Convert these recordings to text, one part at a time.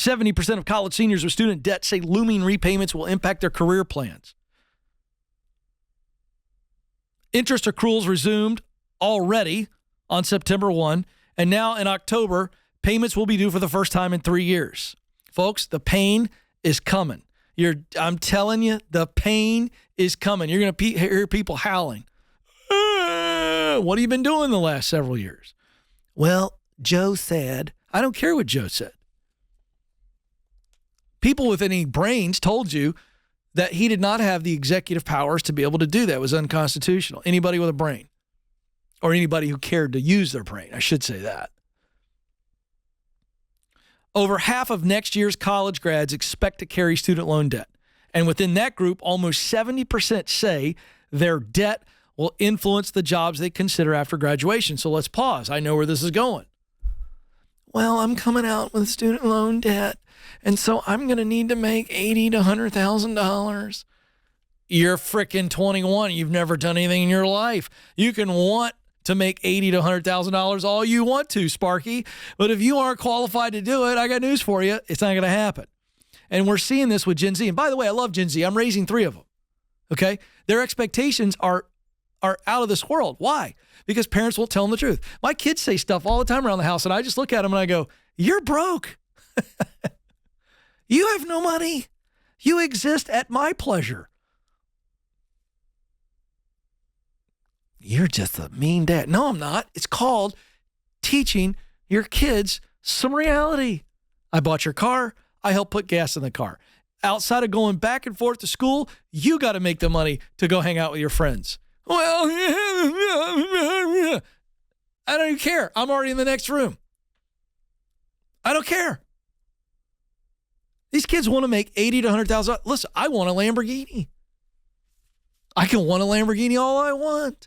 70% of college seniors with student debt say looming repayments will impact their career plans. Interest accruals resumed already on September 1, and now in October, payments will be due for the first time in 3 years. Folks, the pain is coming. I'm telling you, the pain is coming. You're going to hear people howling. What have you been doing the last several years? Well, Joe said. I don't care what Joe said. People with any brains told you that he did not have the executive powers to be able to do that. It was unconstitutional. Anybody with a brain, or anybody who cared to use their brain, I should say that. Over half of next year's college grads expect to carry student loan debt. And within that group, almost 70% say their debt will influence the jobs they consider after graduation. So let's pause. I know where this is going. Well, I'm coming out with student loan debt, and so I'm going to need to make $80,000 to $100,000. You're freaking 21. You've never done anything in your life. You can want to make $80,000 to $100,000 all you want to, Sparky. But if you aren't qualified to do it, I got news for you. It's not going to happen. And we're seeing this with Gen Z. And by the way, I love Gen Z. I'm raising 3 of them. Okay? Their expectations are out of this world. Why? Because parents won't tell them the truth. My kids say stuff all the time around the house, and I just look at them and I go, you're broke. You have no money. You exist at my pleasure. You're just a mean dad. No, I'm not. It's called teaching your kids some reality. I bought your car. I helped put gas in the car. Outside of going back and forth to school, you got to make the money to go hang out with your friends. Well, I don't even care. I'm already in the next room. I don't care. These kids want to make $80,000 to $100,000. Listen, I want a Lamborghini. I can want a Lamborghini all I want.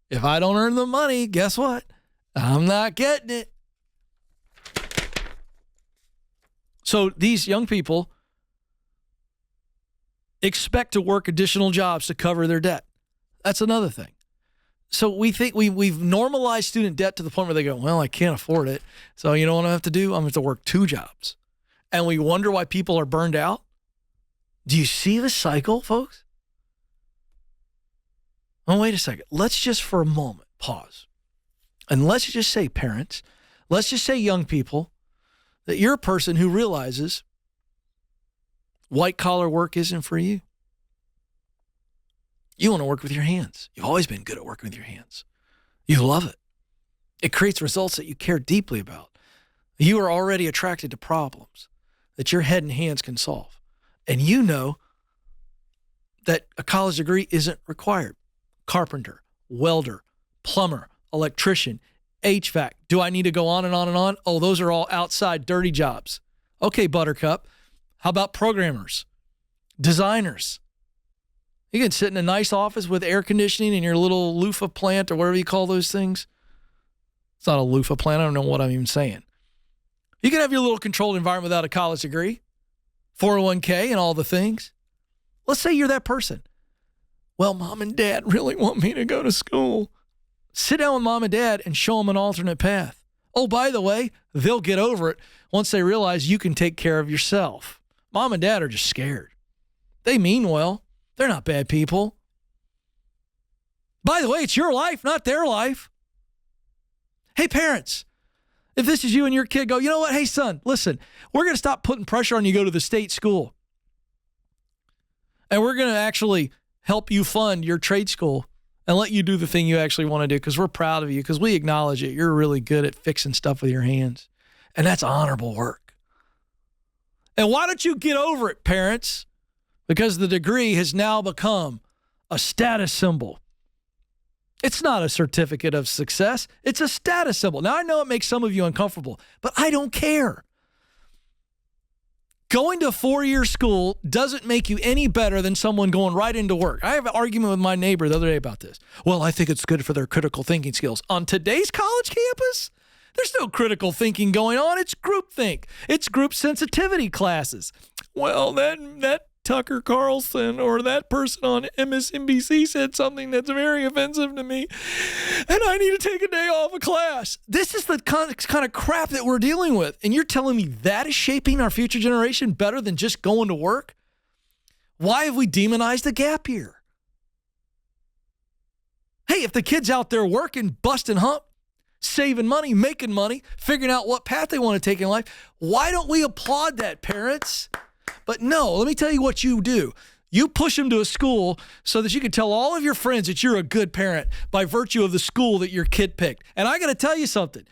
If I don't earn the money, guess what? I'm not getting it. So these young people expect to work additional jobs to cover their debt. That's another thing. So we think we've normalized student debt to the point where they go, well, I can't afford it. So you know what I have to do? I'm going to have to work 2 jobs. And we wonder why people are burned out. Do you see the cycle, folks? Oh, wait a second. Let's just for a moment pause. And let's just say, parents, let's just say, young people, that you're a person who realizes white collar work isn't for you. You want to work with your hands. You've always been good at working with your hands. You love it. It creates results that you care deeply about. You are already attracted to problems that your head and hands can solve. And you know that a college degree isn't required. Carpenter, welder, plumber, electrician, HVAC. Do I need to go on and on and on? Oh, those are all outside dirty jobs. Okay, Buttercup. How about programmers, designers? You can sit in a nice office with air conditioning in your little loofah plant or whatever you call those things. It's not a loofah plant. I don't know what I'm even saying. You can have your little controlled environment without a college degree, 401k and all the things. Let's say you're that person. Well, mom and dad really want me to go to school. Sit down with mom and dad and show them an alternate path. Oh, by the way, they'll get over it once they realize you can take care of yourself. Mom and dad are just scared. They mean well. They're not bad people. By the way, it's your life, not their life. Hey, parents, if this is you and your kid, go, you know what? Hey, son, listen, we're going to stop putting pressure on you to go to the state school. And we're going to actually help you fund your trade school and let you do the thing you actually want to do because we're proud of you, because we acknowledge it. You're really good at fixing stuff with your hands. And that's honorable work. And why don't you get over it, parents? Because the degree has now become a status symbol. It's not a certificate of success. It's a status symbol. Now, I know it makes some of you uncomfortable, but I don't care. Going to 4-year school doesn't make you any better than someone going right into work. I have an argument with my neighbor the other day about this. Well, I think it's good for their critical thinking skills. On today's college campus, there's no critical thinking going on. It's groupthink. It's group sensitivity classes. Well, that Tucker Carlson or that person on MSNBC said something that's very offensive to me, and I need to take a day off of class. This is the kind of crap that we're dealing with. And you're telling me that is shaping our future generation better than just going to work? Why have we demonized the gap year? Hey, if the kid's out there working, busting hump, saving money, making money, figuring out what path they want to take in life, why don't we applaud that, parents? But no, let me tell you what you do. You push them to a school so that you can tell all of your friends that you're a good parent by virtue of the school that your kid picked. And I got to tell you something.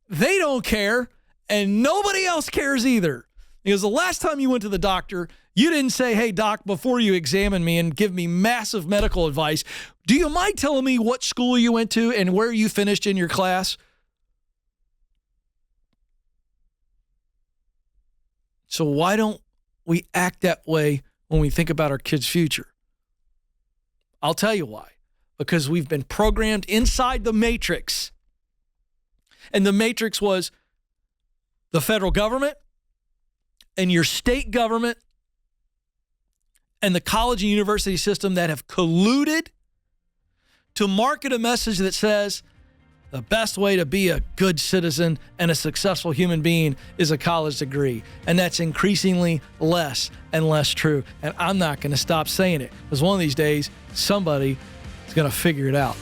They don't care, and nobody else cares either. Because the last time you went to the doctor, you didn't say, hey, doc, before you examine me and give me massive medical advice, do you mind telling me what school you went to and where you finished in your class? So why don't we act that way when we think about our kids' future? I'll tell you why. Because we've been programmed inside the matrix. And the matrix was the federal government and your state government and the college and university system that have colluded to market a message that says the best way to be a good citizen and a successful human being is a college degree. And that's increasingly less and less true. And I'm not going to stop saying it, because one of these days, somebody is going to figure it out.